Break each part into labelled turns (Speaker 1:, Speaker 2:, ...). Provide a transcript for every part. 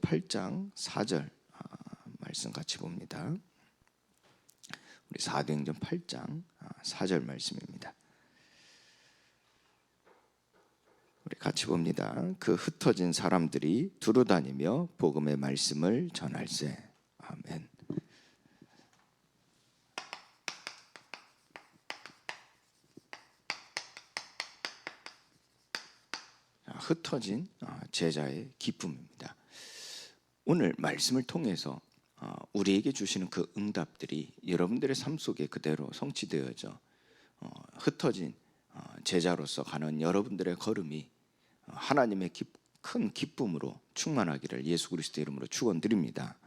Speaker 1: 8장 4절 말씀 같이 봅니다. 우리 사도행전 8장 4절 말씀입니다. 우리 같이 봅니다. 그 흩어진 사람들이 두루다니며 복음의 말씀을 전할세. 아멘. 흩어진 제자의 기쁨입니다. 오늘 말씀을 통해서 우리에게 주시는 그 응답들이 여러분들의 삶 속에 그대로 성취되어져 흩어진 제자로서 가는 여러분들의 걸음이 하나님의 큰 기쁨으로 충만하기를 예수 그리스도의 이름으로 축원드립니다.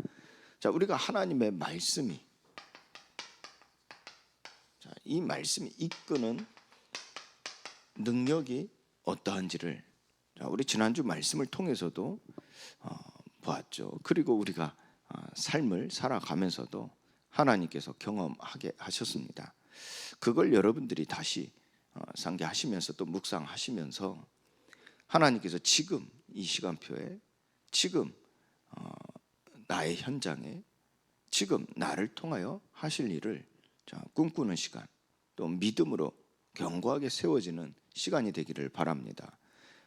Speaker 1: 자, 우리가 하나님의 말씀이 이 말씀이 이끄는 능력이 어떠한지를 우리 지난주 말씀을 통해서도 보았죠. 그리고 우리가 삶을 살아가면서도 하나님께서 경험하게 하셨습니다. 그걸 여러분들이 다시 상기하시면서 또 묵상하시면서 하나님께서 지금 이 시간표에 지금 나의 현장에 지금 나를 통하여 하실 일을 꿈꾸는 시간, 또 믿음으로 견고하게 세워지는 시간이 되기를 바랍니다.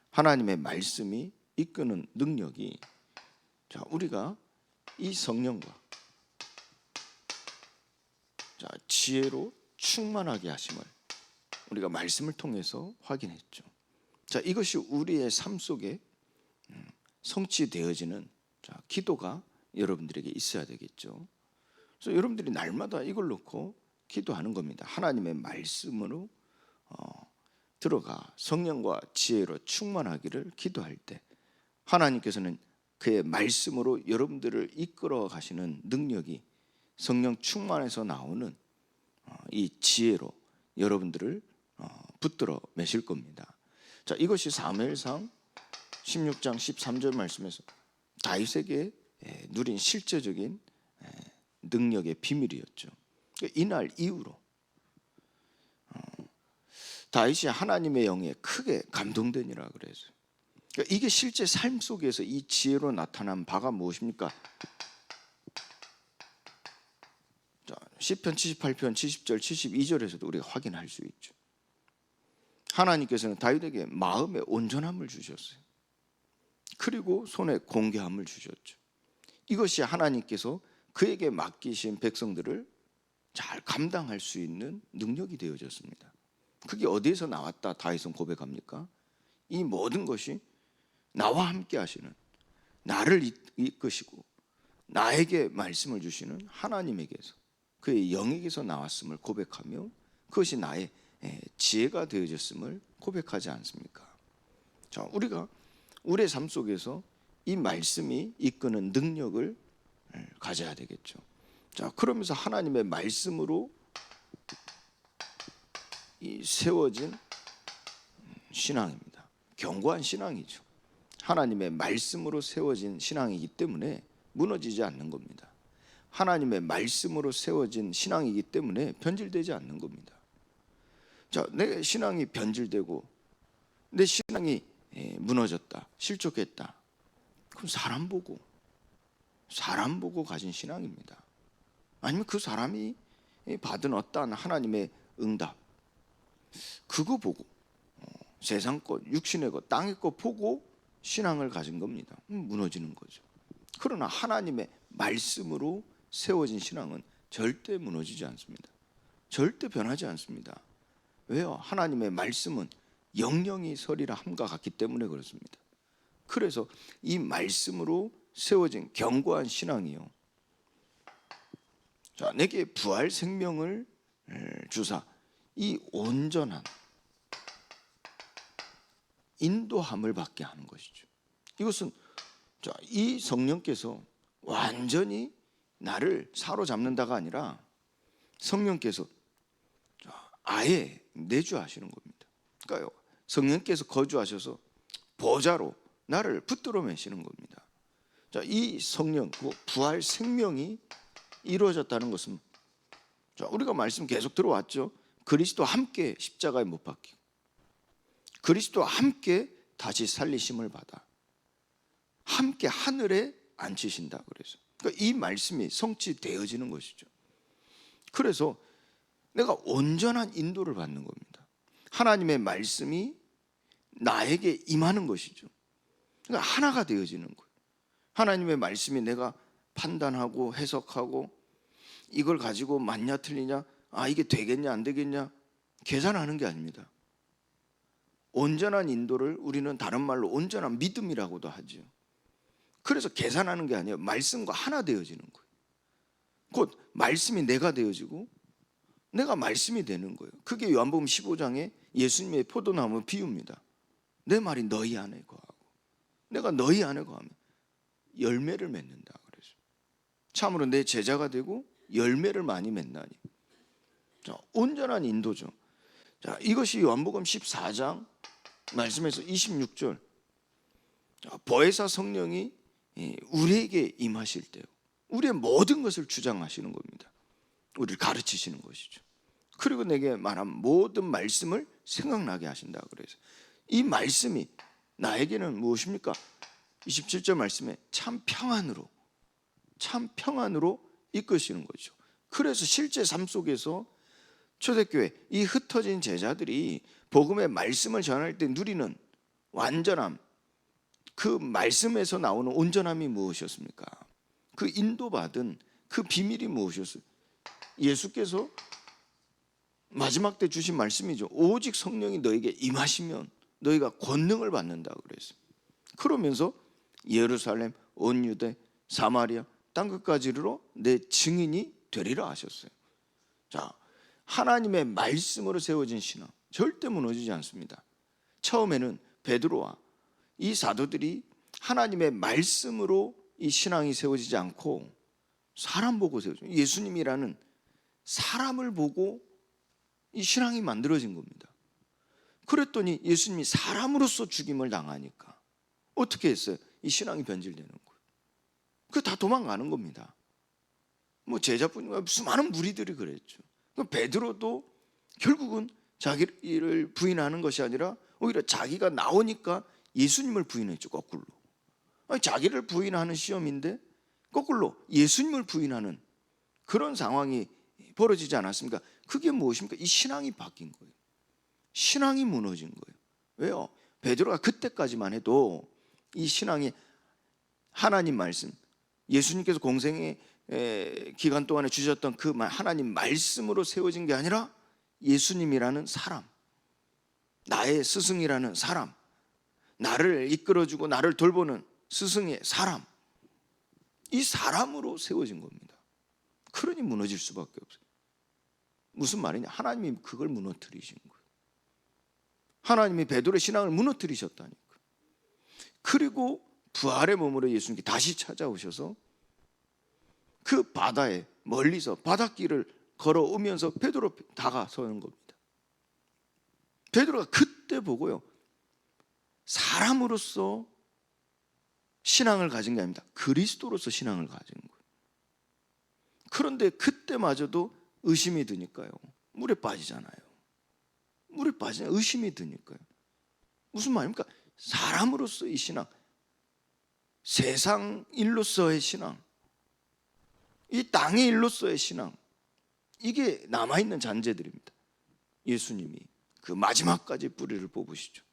Speaker 1: 하나님의 말씀이 이끄는 능력이 우리가 이 성령과 지혜로 충만하게 하심을 우리가 말씀을 통해서 확인했죠. 자, 이것이 우리의 삶 속에 성취되어지는 기도가 여러분들에게 있어야 되겠죠. 그래서 여러분들이 날마다 이걸 놓고 기도하는 겁니다. 하나님의 말씀으로 들어가 성령과 지혜로 충만하기를 기도할 때 하나님께서는 그의 말씀으로 여러분들을 이끌어 가시는 능력이 성령 충만에서 나오는 이 지혜로 여러분들을 붙들어 매실 겁니다. 자, 이것이 사무엘상 16장 13절 말씀에서 다윗에게 누린 실제적인 능력의 비밀이었죠. 이날 이후로 다윗이 하나님의 영에 크게 감동되니라 그래서 이게 실제 삶 속에서 이 지혜로 나타난 바가 무엇입니까? 자, 시편 78편 70절 72절에서도 우리가 확인할 수 있죠. 하나님께서는 다윗에게 마음의 온전함을 주셨어요. 그리고 손에 공개함을 주셨죠. 이것이 하나님께서 그에게 맡기신 백성들을 잘 감당할 수 있는 능력이 되어졌습니다. 그게 어디에서 나왔다 다윗은 고백합니까? 이 모든 것이 나와 함께 하시는, 나를 이끄시고 나에게 말씀을 주시는 하나님에게서, 그의 영에게서 나왔음을 고백하며 그것이 나의 지혜가 되어졌음을 고백하지 않습니까? 자, 우리가 우리의 삶 속에서 이 말씀이 이끄는 능력을 가져야 되겠죠. 자, 그러면서 하나님의 말씀으로 이 세워진 신앙입니다. 견고한 신앙이죠. 하나님의 말씀으로 세워진 신앙이기 때문에 무너지지 않는 겁니다. 하나님의 말씀으로 세워진 신앙이기 때문에 변질되지 않는 겁니다. 자, 내 신앙이 변질되고 내 신앙이 무너졌다, 실족했다. 그럼 사람 보고 가진 신앙입니다. 아니면 그 사람이 받은 어떠한 하나님의 응답, 그거 보고 세상 것, 육신의 것, 땅의 것 보고 신앙을 가진 겁니다. 무너지는 거죠. 그러나 하나님의 말씀으로 세워진 신앙은 절대 무너지지 않습니다. 절대 변하지 않습니다. 왜요? 하나님의 말씀은 영영이 서리라 함과 같기 때문에 그렇습니다. 그래서 이 말씀으로 세워진 견고한 신앙이요, 자, 내게 부활 생명을 주사 이 온전한 인도함을 받게 하는 것이죠. 이것은 이 성령께서 완전히 나를 사로잡는다가 아니라 성령께서 아예 내주하시는 겁니다. 그러니까 성령께서 거주하셔서 보좌로 나를 붙들어 매시는 겁니다. 자, 이 성령, 부활 생명이 이루어졌다는 것은, 자, 우리가 말씀 계속 들어왔죠. 그리스도와 함께 십자가에 못 박히고 그리스도와 함께 다시 살리심을 받아 함께 하늘에 앉히신다 그래서. 그러니까 이 말씀이 성취되어지는 것이죠. 그래서 내가 온전한 인도를 받는 겁니다. 하나님의 말씀이 나에게 임하는 것이죠. 그러니까 하나가 되어지는 거예요. 하나님의 말씀이 내가 판단하고 해석하고 이걸 가지고 맞냐 틀리냐, 이게 되겠냐 안 되겠냐 계산하는 게 아닙니다. 온전한 인도를 우리는 다른 말로 온전한 믿음이라고도 하죠. 그래서 계산하는 게 아니에요. 말씀과 하나 되어지는 거예요. 곧 말씀이 내가 되어지고 내가 말씀이 되는 거예요. 그게 요한복음 15장에 예수님의 포도나무 비유입니다. 내 말이 너희 안에 거하고 내가 너희 안에 거하면 열매를 맺는다 그래서. 참으로 내 제자가 되고 열매를 많이 맺나니. 자, 온전한 인도죠. 자, 이것이 요한복음 14장 말씀에서 26절. 보혜사 성령이 우리에게 임하실 때요, 우리의 모든 것을 주장하시는 겁니다. 우리를 가르치시는 것이죠. 그리고 내게 말한 모든 말씀을 생각나게 하신다 그래서. 이 말씀이 나에게는 무엇입니까? 27절 말씀에 참 평안으로 이끄시는 거죠. 그래서 실제 삶 속에서 초대교회 이 흩어진 제자들이 복음의 말씀을 전할 때 누리는 완전함, 그 말씀에서 나오는 온전함이 무엇이었습니까? 그 인도받은 그 비밀이 무엇이었어요? 예수께서 마지막 때 주신 말씀이죠. 오직 성령이 너에게 임하시면 너희가 권능을 받는다 그랬어요. 그러면서 예루살렘, 온 유대, 사마리아 땅끝까지 이르러 내 증인이 되리라 하셨어요. 자, 하나님의 말씀으로 세워진 신앙 절대 무너지지 않습니다. 처음에는 베드로와 이 사도들이 하나님의 말씀으로 이 신앙이 세워지지 않고 사람 보고 세워져. 예수님이라는 사람을 보고 이 신앙이 만들어진 겁니다. 그랬더니 예수님이 사람으로서 죽임을 당하니까 어떻게 했어요? 이 신앙이 변질되는 거예요. 그 다 도망가는 겁니다. 뭐 제자뿐만 수많은 무리들이 그랬죠. 베드로도 결국은 자기를 부인하는 것이 아니라 오히려 자기가 나오니까 예수님을 부인했죠. 거꾸로. 자기를 부인하는 시험인데 거꾸로 예수님을 부인하는 그런 상황이 벌어지지 않았습니까? 그게 무엇입니까? 이 신앙이 바뀐 거예요. 신앙이 무너진 거예요. 왜요? 베드로가 그때까지만 해도 이 신앙이 하나님 말씀, 예수님께서 공생의 기간 동안에 주셨던 그 하나님 말씀으로 세워진 게 아니라 예수님이라는 사람, 나의 스승이라는 사람, 나를 이끌어주고 나를 돌보는 스승의 사람, 이 사람으로 세워진 겁니다. 그러니 무너질 수밖에 없어요. 무슨 말이냐? 하나님이 그걸 무너뜨리신 거예요. 하나님이 베드로의 신앙을 무너뜨리셨다니까. 그리고 부활의 몸으로 예수님께 다시 찾아오셔서 그 바다에 멀리서 바닷길을 걸어오면서 베드로 다가서는 겁니다. 베드로가 그때 보고요, 사람으로서 신앙을 가진 게 아닙니다. 그리스도로서 신앙을 가진 거예요. 그런데 그때마저도 의심이 드니까요, 물에 빠지잖아요. 물에 빠지면 의심이 드니까요. 무슨 말입니까? 사람으로서의 신앙, 세상 일로서의 신앙, 이 땅의 일로서의 신앙, 이게 남아있는 잔재들입니다. 예수님이 그 마지막까지 뿌리를 뽑으시죠.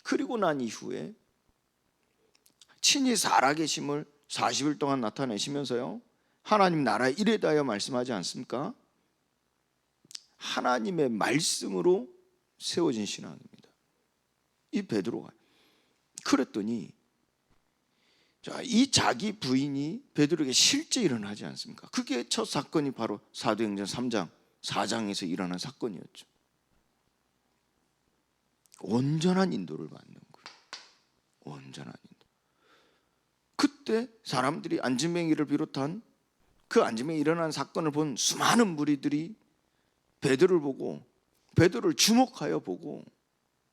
Speaker 1: 그리고 난 이후에 친히 살아계심을 40일 동안 나타내시면서요, 하나님 나라에 이래 대하여 말씀하지 않습니까? 하나님의 말씀으로 세워진 신앙입니다. 이 베드로가. 그랬더니 이 자기 부인이 베드로에게 실제 일어나지 않습니까? 그게 첫 사건이 바로 사도행전 3장 4장에서 일어난 사건이었죠. 온전한 인도를 받는 거예요. 온전한 인도. 그때 사람들이 안진뱅이를 비롯한 그 안진뱅이 일어난 사건을 본 수많은 무리들이 베드로를 보고, 베드로를 주목하여 보고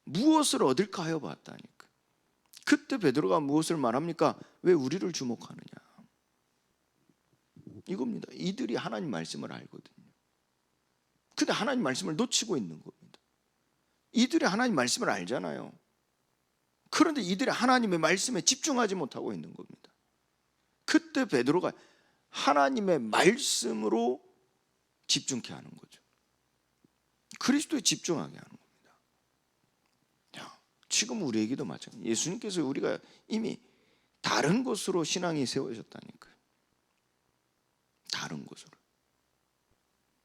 Speaker 1: 무엇을 얻을까 하여 봤다니까. 그때 베드로가 무엇을 말합니까? 왜 우리를 주목하느냐? 이겁니다. 이들이 하나님 말씀을 알거든요. 근데 하나님 말씀을 놓치고 있는 겁니다. 이들이 하나님 말씀을 알잖아요. 그런데 이들이 하나님의 말씀에 집중하지 못하고 있는 겁니다. 그때 베드로가 하나님의 말씀으로 집중케 하는 거죠. 그리스도에 집중하게 하는 겁니다. 자, 지금 우리에게도 마찬가지예요. 예수님께서 우리가 이미 다른 곳으로 신앙이 세워졌다니까요. 다른 곳으로.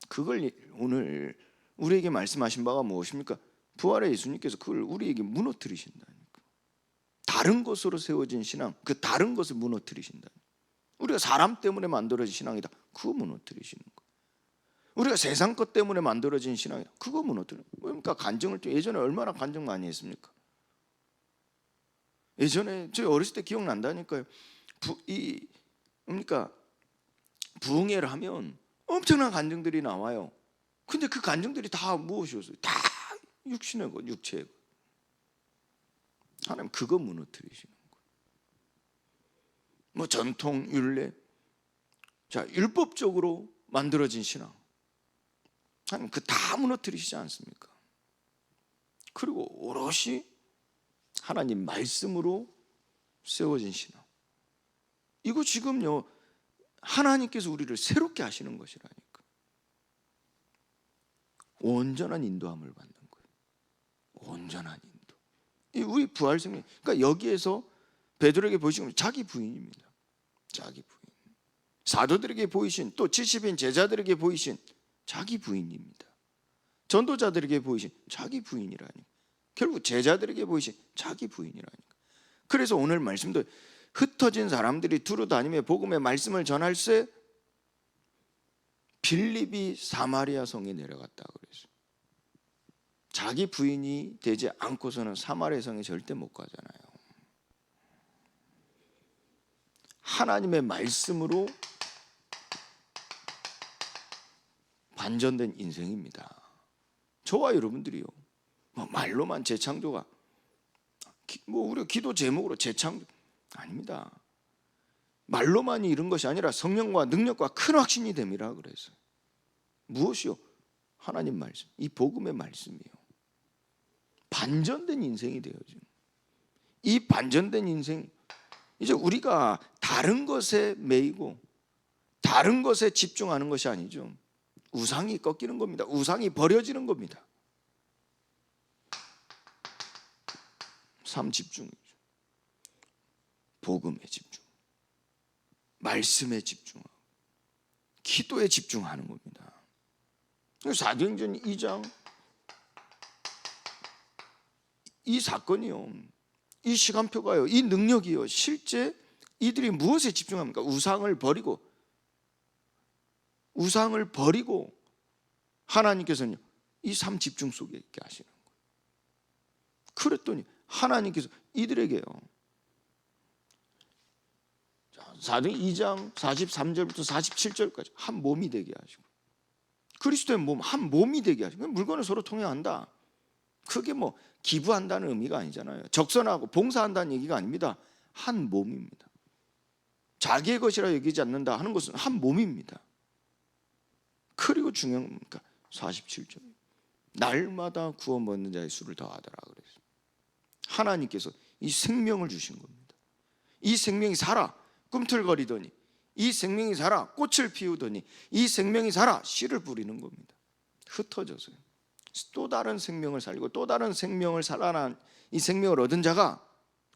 Speaker 1: 그걸 오늘 우리에게 말씀하신 바가 무엇입니까? 부활의 예수님께서 그걸 우리에게 무너뜨리신다니까. 다른 것으로 세워진 신앙, 그 다른 것을 무너뜨리신다. 우리가 사람 때문에 만들어진 신앙이다. 그거 무너뜨리시는 거. 우리가 세상 것 때문에 만들어진 신앙이다. 그거 무너뜨리는 거. 그러니까 간증을 예전에 얼마나 간증 많이 했습니까? 예전에 저희 어렸을 때 기억난다니까요. 그러니까 부흥회를 하면 엄청난 간증들이 나와요. 근데 그 간증들이 다 무엇이었어요? 다 육신의 것, 육체의 것. 하나님 그거 무너뜨리시는 거예요. 뭐 전통, 율례, 자 율법적으로 만들어진 신앙, 하나님 그 다 무너뜨리시지 않습니까? 그리고 오롯이 하나님 말씀으로 세워진 신앙. 이거 지금요 하나님께서 우리를 새롭게 하시는 것이라니까. 온전한 인도함을 받는 거예요. 온전한 인도. 이 우리 부활 생명. 그러니까 여기에서 베드로에게 보이신 자기 부인입니다. 자기 부인. 사도들에게 보이신, 또 70인 제자들에게 보이신 자기 부인입니다. 전도자들에게 보이신 자기 부인이라니. 결국 제자들에게 보이신 자기 부인이라니까. 그래서 오늘 말씀도 흩어진 사람들이 두루 다니며 복음의 말씀을 전할 때 빌립이 사마리아 성에 내려갔다 그랬어요. 자기 부인이 되지 않고서는 사마리아 성에 절대 못 가잖아요. 하나님의 말씀으로 반전된 인생입니다. 저와 여러분들이요, 말로만 재창조가, 우리가 기도 제목으로 재창조 아닙니다. 말로만이 이런 것이 아니라 성령과 능력과 큰 확신이 됨이라 그랬어요. 무엇이요? 하나님 말씀, 이 복음의 말씀이요. 반전된 인생이 되어죠. 이 반전된 인생, 이제 우리가 다른 것에 매이고 다른 것에 집중하는 것이 아니죠. 우상이 꺾이는 겁니다. 우상이 버려지는 겁니다. 삶 집중이죠. 복음에 집중, 말씀에 집중하고 기도에 집중하는 겁니다. 사도행전 2장 이 사건이요, 이 시간표가요, 이 능력이요, 실제 이들이 무엇에 집중합니까? 우상을 버리고 하나님께서는요 이 삶 집중 속에 있게 하시는 거예요. 그랬더니 하나님께서 이들에게요, 사도행전 2장 43절부터 47절까지 한 몸이 되게 하시고, 그리스도의 몸, 한 몸이 되게 하시고, 물건을 서로 통용한다. 그게 뭐 기부한다는 의미가 아니잖아요. 적선하고 봉사한다는 얘기가 아닙니다. 한 몸입니다. 자기의 것이라 여기지 않는다 하는 것은 한 몸입니다. 그리고 중요한 겁니까? 47절 날마다 구워 먹는 자의 수를 더하더라 그랬어요. 하나님께서 이 생명을 주신 겁니다. 이 생명이 살아 꿈틀거리더니, 이 생명이 살아 꽃을 피우더니, 이 생명이 살아 씨를 뿌리는 겁니다. 흩어져서요. 또 다른 생명을 살리고 또 다른 생명을 살아난 이 생명을 얻은 자가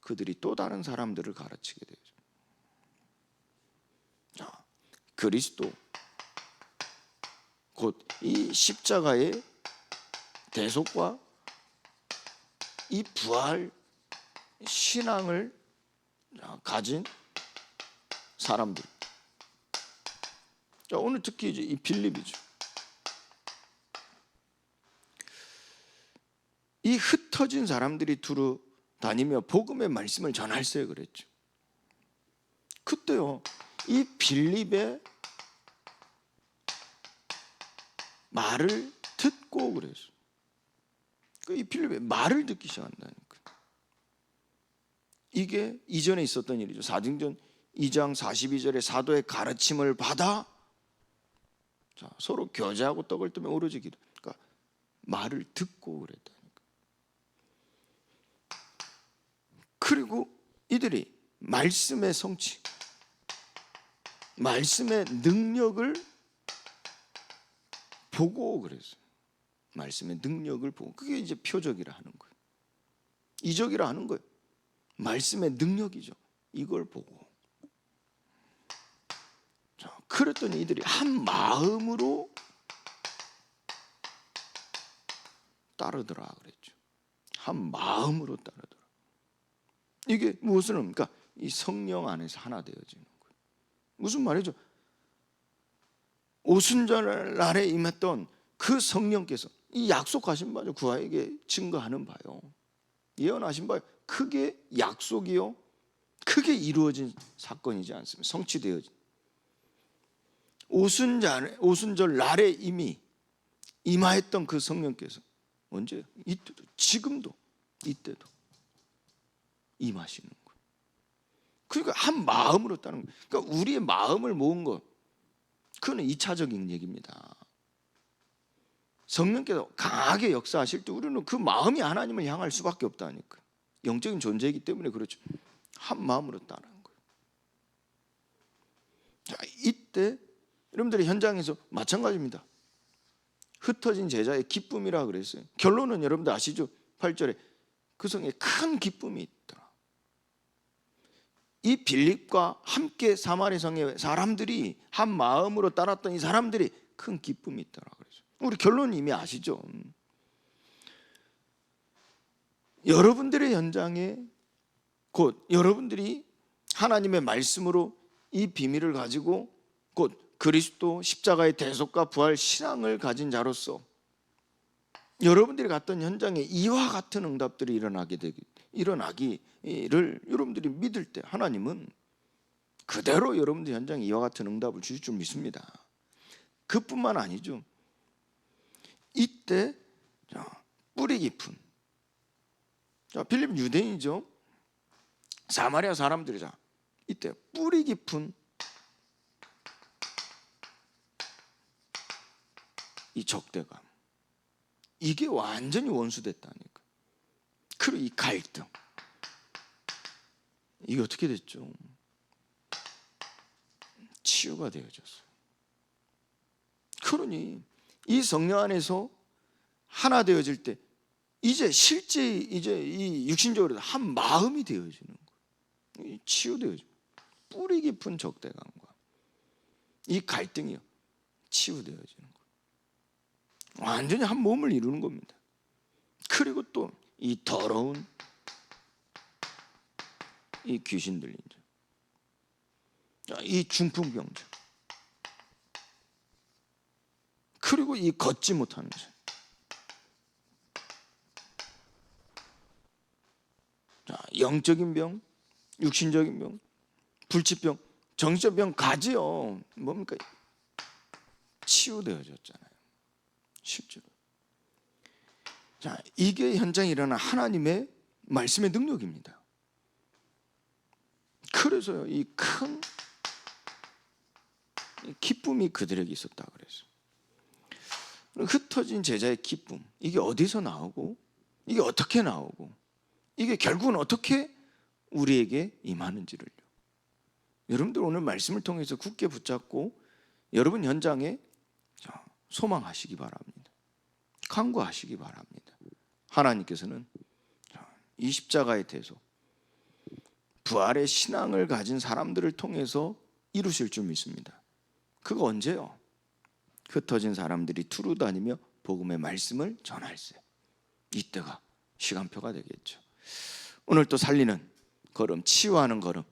Speaker 1: 그들이 또 다른 사람들을 가르치게 되죠. 자, 그리스도 곧 이 십자가의 대속과 이 부활 신앙을 가진 사람들. 자, 오늘 특히 이제 이 빌립이죠. 이 흩어진 사람들이 두루 다니며 복음의 말씀을 전할세 그랬죠. 그때요 이 빌립의 말을 듣고 그랬어요. 이 빌립의 말을 듣기 시작한다니까. 이게 이전에 있었던 일이죠. 사도행전 2장 42절에 사도의 가르침을 받아, 자, 서로 교제하고 떡을 뜨며 오로지 기도. 그러니까 말을 듣고 그랬다니까. 그리고 이들이 말씀의 성취, 말씀의 능력을 보고 그랬어요. 말씀의 능력을 보고. 그게 이제 표적이라 하는 거예요. 이적이라 하는 거예요. 말씀의 능력이죠. 이걸 보고. 자, 그랬더니 이들이 한 마음으로 따르더라 그랬죠. 한 마음으로 따르더라. 이게 무엇을 합니까? 이 성령 안에서 하나 되어지는 거예요. 무슨 말이죠? 오순절 날에 임했던 그 성령께서 이 약속하신 바죠. 구하에게 증거하는 바요. 예언하신 바요. 크게 약속이요. 크게 이루어진 사건이지 않습니까? 성취되어진. 오순절 날에 이미 임하였던 그 성령께서 언제? 이때도, 지금도, 이때도 임하시는 거예요. 그러니까 한 마음으로 따는 거예요. 그러니까 우리의 마음을 모은 것, 그거는 2차적인 얘기입니다. 성령께서 강하게 역사하실 때 우리는 그 마음이 하나님을 향할 수밖에 없다니까. 영적인 존재이기 때문에 그렇죠. 한 마음으로 따르는 거예요. 자, 이때 여러분들이 현장에서 마찬가지입니다. 흩어진 제자의 기쁨이라 그랬어요. 결론은 여러분들 아시죠? 8절에 그 성에 큰 기쁨이 있더라. 이 빌립과 함께 사마리 성의 사람들이 한 마음으로 따랐던 이 사람들이 큰 기쁨이 있더라 그랬어요. 우리 결론은 이미 아시죠? 여러분들의 현장에 곧 여러분들이 하나님의 말씀으로 이 비밀을 가지고 곧 그리스도 십자가의 대속과 부활 신앙을 가진 자로서 여러분들이 갔던 현장에 이와 같은 응답들이 일어나기를 여러분들이 믿을 때 하나님은 그대로 여러분들 현장에 이와 같은 응답을 주실 줄 믿습니다. 그뿐만 아니죠. 이때 뿌리 깊은, 빌립은 유대인이죠. 사마리아 사람들이자 이때 뿌리 깊은 이 적대감, 이게 완전히 원수됐다니까. 그리고 이 갈등, 이게 어떻게 됐죠? 치유가 되어졌어요. 그러니 이 성령 안에서 하나 되어질 때 이제 실제 이 육신적으로 한 마음이 되어지는 거예요. 치유되어지고 뿌리 깊은 적대감과 이 갈등이요 치유되어지는 거예요. 완전히 한 몸을 이루는 겁니다. 그리고 또 이 더러운 이 귀신 들린 자, 이 중풍병자, 그리고 이 걷지 못하는 자, 자, 영적인 병, 육신적인 병, 불치병, 정신적 병 가지요. 뭡니까? 치유되어졌잖아요. 실제로. 자, 이게 현장에 일어난 하나님의 말씀의 능력입니다. 그래서요, 이 큰 기쁨이 그들에게 있었다 그랬어요. 흩어진 제자의 기쁨, 이게 어디서 나오고, 이게 어떻게 나오고, 이게 결국은 어떻게 우리에게 임하는지를요. 여러분들 오늘 말씀을 통해서 굳게 붙잡고 여러분 현장에 소망하시기 바랍니다. 간구하시기 바랍니다. 하나님께서는 이 십자가의 대속, 부활의 신앙을 가진 사람들을 통해서 이루실 줄 믿습니다. 그거 언제요? 흩어진 사람들이 두루 다니며 복음의 말씀을 전할세. 이때가 시간표가 되겠죠. 오늘 또 살리는 걸음, 치유하는 걸음,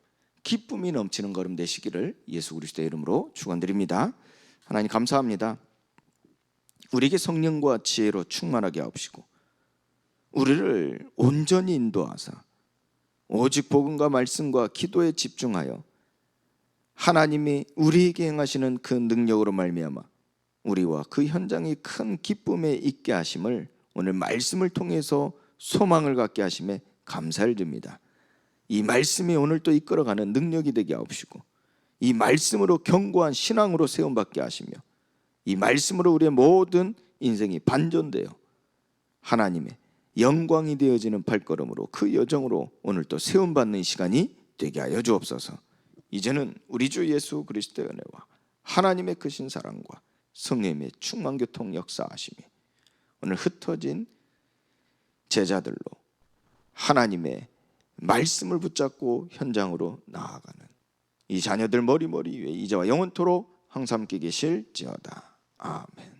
Speaker 1: 기쁨이 넘치는 걸음 되시기를 예수 그리스도의 이름으로 축원드립니다. 하나님 감사합니다. 우리에게 성령과 지혜로 충만하게 하옵시고 우리를 온전히 인도하사 오직 복음과 말씀과 기도에 집중하여 하나님이 우리에게 행하시는 그 능력으로 말미암아 우리와 그 현장이 큰 기쁨에 있게 하심을 오늘 말씀을 통해서 소망을 갖게 하심에 감사를 드립니다. 이 말씀이 오늘 또 이끌어가는 능력이 되게 하옵시고 이 말씀으로 견고한 신앙으로 세움받게 하시며 이 말씀으로 우리의 모든 인생이 반전되어 하나님의 영광이 되어지는 발걸음으로 그 여정으로 오늘 또 세움받는 시간이 되게 하여 주옵소서. 이제는 우리 주 예수 그리스도의 은혜와 하나님의 크신 사랑과 성령의 충만교통 역사하심이 오늘 흩어진 제자들로 하나님의 말씀을 붙잡고 현장으로 나아가는 이 자녀들 머리머리 위에 이제와 영원토록 항상 함께 계실지어다. 아멘.